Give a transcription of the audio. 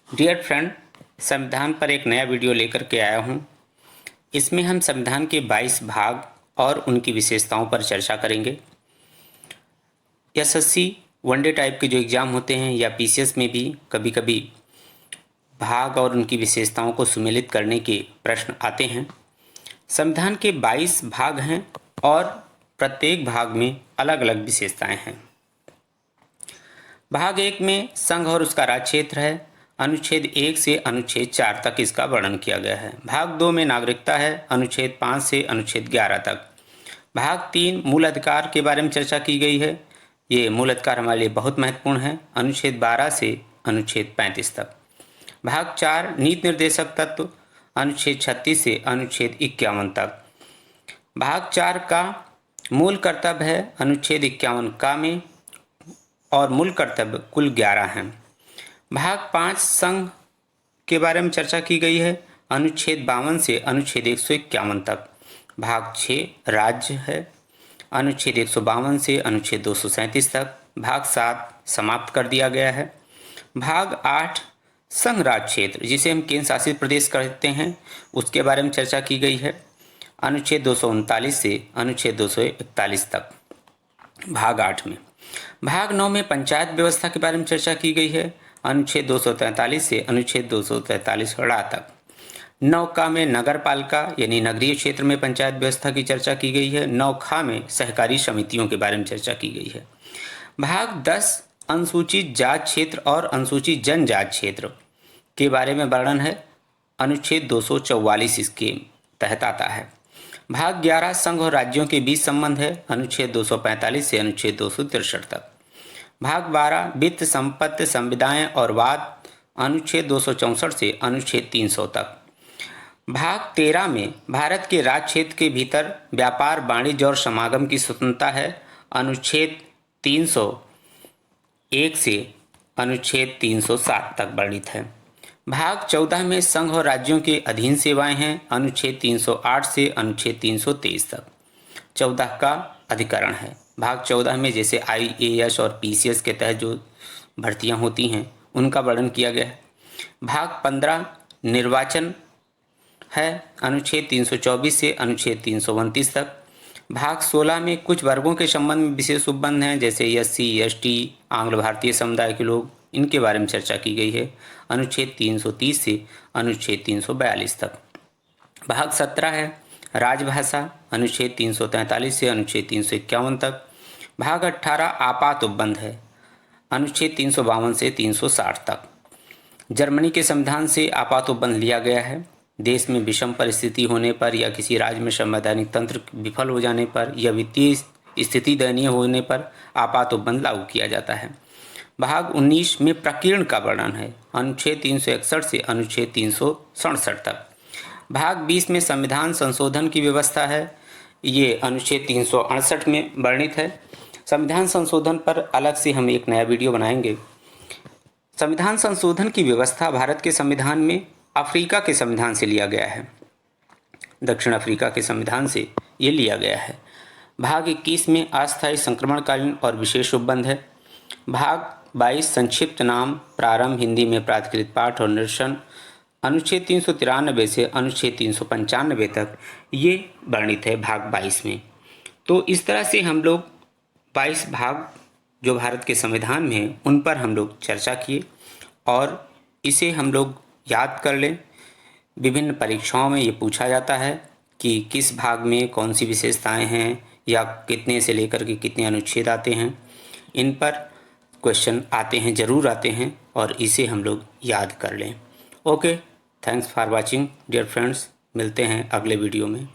Dear friend, संविधान पर एक नया वीडियो लेकर के आया हूँ। इसमें हम संविधान के 22 भाग और उनकी विशेषताओं पर चर्चा करेंगे। एसएससी वनडे टाइप के जो एग्ज़ाम होते हैं या पीसीएस में भी कभी कभी भाग और उनकी विशेषताओं को सुमेलित करने के प्रश्न आते हैं। संविधान के 22 भाग हैं और प्रत्येक भाग में अलग अलग विशेषताएं हैं। भाग 1 में संघ और उसका राज्य क्षेत्र है। अनुच्छेद 1 से अनुच्छेद 4 तक इसका वर्णन किया गया है। भाग 2 में नागरिकता है, अनुच्छेद 5 से अनुच्छेद 11 तक। भाग 3 मूल अधिकार के बारे में चर्चा की गई है। ये मूल अधिकार हमारे लिए बहुत महत्वपूर्ण है, अनुच्छेद 12 से अनुच्छेद 35 तक। भाग 4 नीति निर्देशक तत्व, अनुच्छेद 36 से अनुच्छेद 51 तक। भाग 4 का मूल कर्तव्य है अनुच्छेद 51 का में, और मूल कर्तव्य कुल 11 हैं। भाग 5 संघ के बारे में चर्चा की गई है, अनुच्छेद 52 से अनुच्छेद 151 तक। भाग 6 राज्य है, अनुच्छेद 152 से अनुच्छेद 237 तक। भाग 7 समाप्त कर दिया गया है। भाग 8 संघ राज्य क्षेत्र, जिसे हम केंद्र शासित प्रदेश कहते हैं, उसके बारे में चर्चा की गई है, अनुच्छेद 239 से अनुच्छेद 241 तक। भाग 8 में भाग 9 में पंचायत व्यवस्था के बारे में चर्चा की गई है, अनुच्छेद 243 से अनुच्छेद 243 तक। 9 का में नगर पालिका यानी नगरीय क्षेत्र में पंचायत व्यवस्था की चर्चा की गई है। 9 खा में सहकारी समितियों के बारे में चर्चा की गई है। भाग 10 अनुसूचित जाति क्षेत्र और अनुसूचित जनजाति क्षेत्र के बारे में वर्णन है, अनुच्छेद 244 इसके तहत आता है। भाग 11 संघ और राज्यों के बीच संबंध है, अनुच्छेद 245 से अनुच्छेद 263 तक। भाग 12 वित्त संपत्ति संविदाएं और वाद, अनुच्छेद 264 से अनुच्छेद 300 तक। भाग 13 में भारत के राज्य क्षेत्र के भीतर व्यापार वाणिज्य और समागम की स्वतंत्रता है, अनुच्छेद 301 से अनुच्छेद 307 तक वर्णित है। भाग 14 में संघ और राज्यों के अधीन सेवाएं हैं, अनुच्छेद 308 से अनुच्छेद 323 तक। 14 का अधिकरण है। भाग 14 में जैसे IAS और PCS के तहत जो भर्तियां होती हैं उनका वर्णन किया गया है। भाग 15 निर्वाचन है, अनुच्छेद 324 से अनुच्छेद 329 तक। भाग 16 में कुछ वर्गों के संबंध में विशेष उपबंध हैं, जैसे SC ST आंग्ल भारतीय समुदाय के लोग, इनके बारे में चर्चा की गई है, अनुच्छेद 330 से अनुच्छेद 342 तक। भाग 17 है राजभाषा, अनुच्छेद 343 से अनुच्छेद 351 तक। भाग 18 आपात उपबंध है, अनुच्छेद 352 से 360 तक। जर्मनी के संविधान से आपात उपबंध लिया गया है। देश में विषम परिस्थिति होने पर या किसी राज्य में संवैधानिक तंत्र विफल हो जाने पर या वित्तीय स्थिति दयनीय होने पर आपात उपबंध लागू किया जाता है। भाग 19 में प्रकीर्ण का वर्णन है, अनुच्छेद 361 से अनुच्छेद 367 तक। भाग 20 में संविधान संशोधन की व्यवस्था है, ये अनुच्छेद 368 में वर्णित है। संविधान संशोधन पर अलग से हम एक नया वीडियो बनाएंगे। संविधान संशोधन की व्यवस्था भारत के संविधान में अफ्रीका के संविधान से लिया गया है, दक्षिण अफ्रीका के संविधान से ये लिया गया है। भाग 21 में अस्थायी संक्रमणकालीन और विशेष उपबंध है। भाग 22 संक्षिप्त नाम प्रारंभ, हिंदी में प्राधिकृत पाठ और निरसन, अनुच्छेद 393 से अनुच्छेद 395 तक ये वर्णित है भाग 22 में। तो इस तरह से हम लोग 22 भाग जो भारत के संविधान में हैं उन पर हम लोग चर्चा किए और इसे हम लोग याद कर लें। विभिन्न परीक्षाओं में ये पूछा जाता है कि किस भाग में कौन सी विशेषताएं हैं या कितने से लेकर के कितने अनुच्छेद आते हैं, इन पर क्वेश्चन आते हैं, ज़रूर आते हैं, और इसे हम लोग याद कर लें। Okay, thanks for watching dear friends, मिलते हैं अगले वीडियो में।